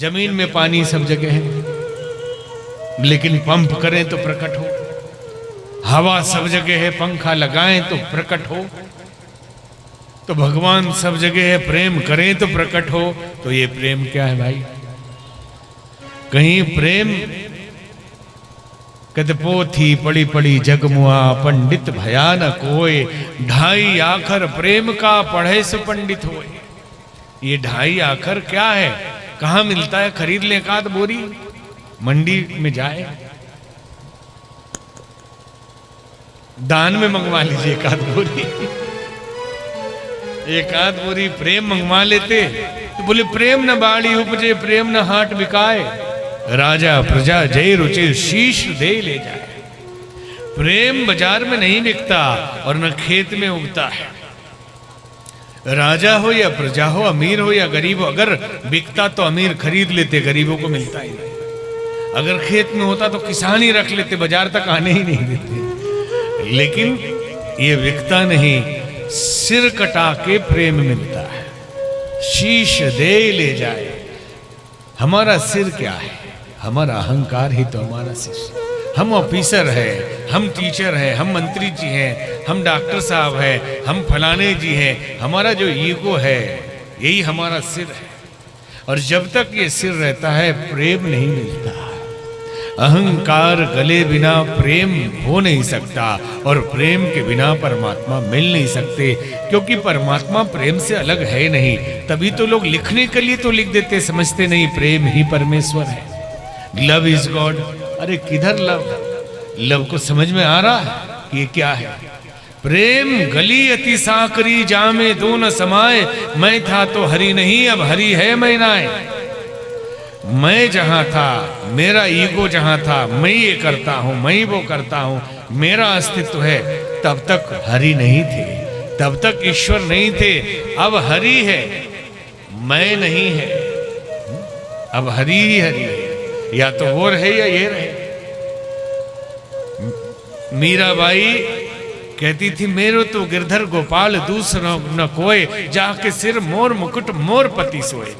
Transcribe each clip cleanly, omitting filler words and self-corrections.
जमीन में पानी सब जगह है, लेकिन पंप करें तो प्रकट हो। हवा सब जगह है, पंखा लगाएं तो प्रकट हो। तो भगवान सब जगह है, प्रेम करें तो प्रकट हो। तो ये प्रेम क्या है भाई? कहीं प्रेम कहते पोथी पड़ी पड़ी जगमुआ, पंडित भया न कोय, ढाई आखर प्रेम का पढ़े सो पंडित होए। ये ढाई आखर क्या है? कहाँ मिलता है? खरीद ले एकाध बोरी, मंडी में जाए, दान में मंगवा लीजिए एकाध बोरी। एकाध बोरी प्रेम मंगवा लेते तो बोले प्रेम न बाड़ी उपजे, प्रेम न हाट बिकाए, राजा प्रजा जय रुचि शीश दे ले जाए। प्रेम बाजार में नहीं बिकता और न खेत में उगता है। राजा हो या प्रजा हो, अमीर हो या गरीब हो, अगर बिकता तो अमीर खरीद लेते, गरीबों को मिलता ही नहीं। अगर खेत में होता तो किसान ही रख लेते, बाजार तक आने ही नहीं देते। लेकिन ये बिकता नहीं, सिर कटा के प्रेम मिलता है, शीश दे ले जाए। हमारा सिर क्या है? हमारा अहंकार ही तो हमारा सिर। हम ऑफिसर हैं, हम टीचर हैं, हम मंत्री जी हैं, हम डॉक्टर साहब हैं, हम फलाने जी हैं। हमारा जो ईगो है यही हमारा सिर है। और जब तक ये सिर रहता है प्रेम नहीं मिलता। अहंकार गले बिना प्रेम हो नहीं सकता, और प्रेम के बिना परमात्मा मिल नहीं सकते, क्योंकि परमात्मा प्रेम से अलग है नहीं। तभी तो लोग लिखने के लिए तो लिख देते, समझते नहीं प्रेम ही परमेश्वर है। Love is God. अरे किधर लव? लव को समझ में आ रहा है कि ये क्या है? प्रेम गली अति साकरी, जामे दो न समाए, मैं था तो हरि नहीं, अब हरि है मैं नाए। मैं जहां था, मेरा ईगो जहां था, मैं ये करता हूं, मैं वो करता हूं, मेरा अस्तित्व है, तब तक हरि नहीं थे, तब तक ईश्वर नहीं थे। अब हरि है, मैं नहीं है। अब हरि ही हरि है, या तो वो रहे या ये रहे। मीराबाई कहती थी मेरो तो गिरधर गोपाल दूसरा न कोय, जाके सिर मोर मुकुट मोर पति सोए।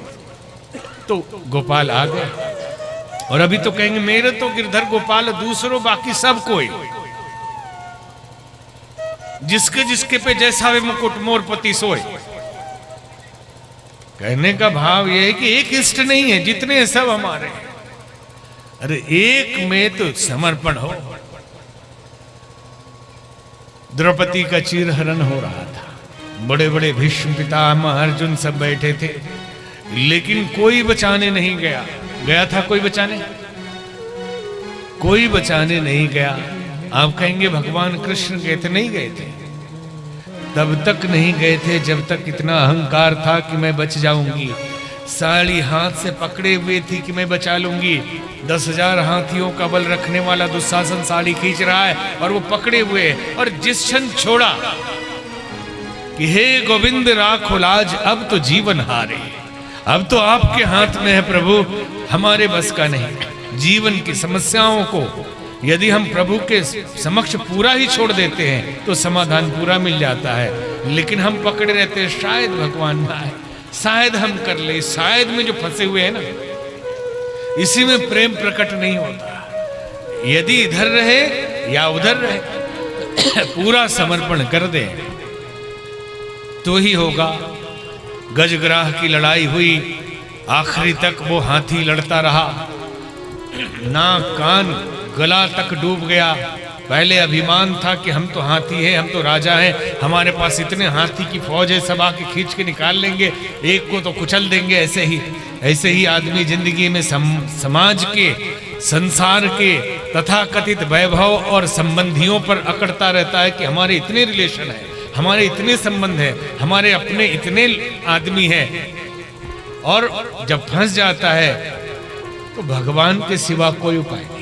तो गोपाल आ गए, और अभी तो कहेंगे मेरे तो गिरधर गोपाल दूसरों बाकी सब कोई। जिसके जिसके पे जैसा वे मुकुट मोर पति सोए। कहने का भाव यह है कि एक इष्ट नहीं है, जितने सब हमारे। अरे एक में तो समर्पण हो। द्रौपदी का चीरहरण हो रहा था, बड़े बड़े भीष्म पितामह अर्जुन सब बैठे थे, लेकिन कोई बचाने नहीं गया। गया था कोई बचाने? कोई बचाने नहीं गया। आप कहेंगे भगवान कृष्ण गए थे, नहीं गए थे। तब तक नहीं गए थे जब तक इतना अहंकार था कि मैं बच जाऊंगी। साड़ी हाथ से पकड़े हुए थी कि मैं बचा लूंगी। 10,000 हाथियों का बल रखने वाला दुशासन साड़ी खींच रहा है और वो पकड़े हुए, और जिस क्षण छोड़ा कि हे गोविंद राखो लाज, अब तो जीवन हारे, अब तो आपके हाथ में है प्रभु, हमारे बस का नहीं। जीवन की समस्याओं को यदि हम प्रभु के समक्ष पूरा ही छोड़ देते हैं तो समाधान पूरा मिल जाता है। लेकिन हम पकड़े रहते हैं, शायद भगवान ना आए, शायद हम कर ले, शायद में जो फंसे हुए हैं ना, इसी में प्रेम प्रकट नहीं होता। यदि इधर रहे या उधर रहे, पूरा समर्पण कर दे तो ही होगा। गजग्राह की लड़ाई हुई, आखिरी तक वो हाथी लड़ता रहा, नाक कान गला तक डूब गया। पहले अभिमान था कि हम तो हाथी हैं, हम तो राजा हैं, हमारे पास इतने हाथी की फौज है, सब आके खींच के निकाल लेंगे, एक को तो कुचल देंगे। ऐसे ही आदमी जिंदगी में समाज के, संसार के तथाकथित वैभव और संबंधियों पर अकड़ता रहता है कि हमारे इतने रिलेशन है, हमारे इतने संबंध है, हमारे अपने इतने आदमी हैं। और जब फंस जाता है तो भगवान के सिवा कोई उपाय नहीं।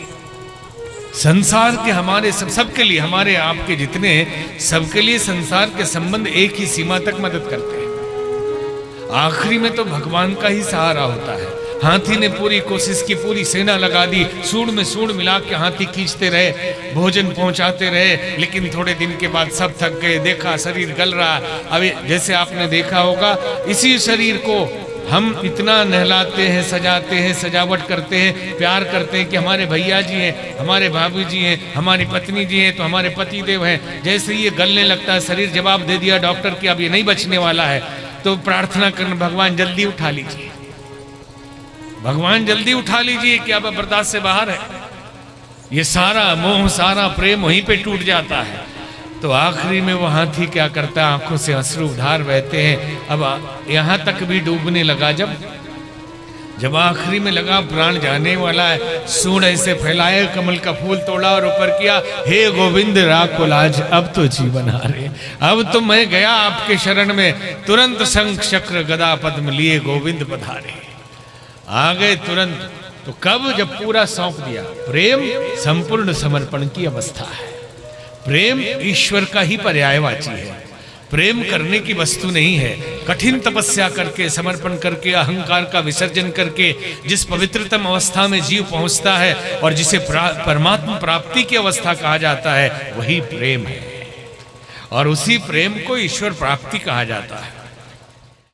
संसार के हमारे सबके लिए, हमारे आपके जितने सबके लिए संसार के संबंध एक ही सीमा तक मदद करते हैं। आखिरी में तो भगवान का ही सहारा होता है। हाथी ने पूरी कोशिश की, पूरी सेना लगा दी, सूंड में सूंड मिला के हाथी खींचते रहे, भोजन पहुंचाते रहे, लेकिन थोड़े दिन के बाद सब थक गए। देखा शरीर गल रहा। अब जैसे आपने देखा होगा, इसी शरीर को हम इतना नहलाते हैं, सजाते हैं, सजावट करते हैं, प्यार करते हैं कि हमारे भैया जी हैं, हमारे भाभी जी हैं, हमारी पत्नी जी हैं, तो हमारे पति देव हैं। जैसे ये गलने लगता है, शरीर जवाब दे दिया डॉक्टर कि अब ये नहीं बचने वाला है, तो प्रार्थना करना, भगवान जल्दी उठा लीजिए, भगवान जल्दी उठा लीजिए कि अब बर्दाश्त से बाहर है। ये सारा मोह, सारा प्रेम वहीं पे टूट जाता है। तो आखिरी में वो हाथी क्या करता है, आंखों से अश्रु धार बहते हैं। अब यहां तक भी डूबने लगा। जब आखिरी में लगा प्राण जाने वाला है, सूंड ऐसे फैलाए, कमल का फूल तोड़ा और ऊपर किया, हे गोविंद राकुल आज अब तो जीवन हारे, अब तो मैं गया आपके शरण में। तुरंत शंख चक्र गदा पद्म लिए गोविंद पधारे, आ गए तुरंत। तो कब? जब पूरा सौंप दिया। प्रेम संपूर्ण समर्पण की अवस्था है। प्रेम ईश्वर का ही पर्यायवाची है, प्रेम करने की वस्तु नहीं है। कठिन तपस्या करके, समर्पण करके, अहंकार का विसर्जन करके जिस पवित्रतम अवस्था में जीव पहुंचता है और जिसे परमात्मा प्राप्ति की अवस्था कहा जाता है, वही प्रेम है। और उसी प्रेम को ईश्वर प्राप्ति कहा जाता है।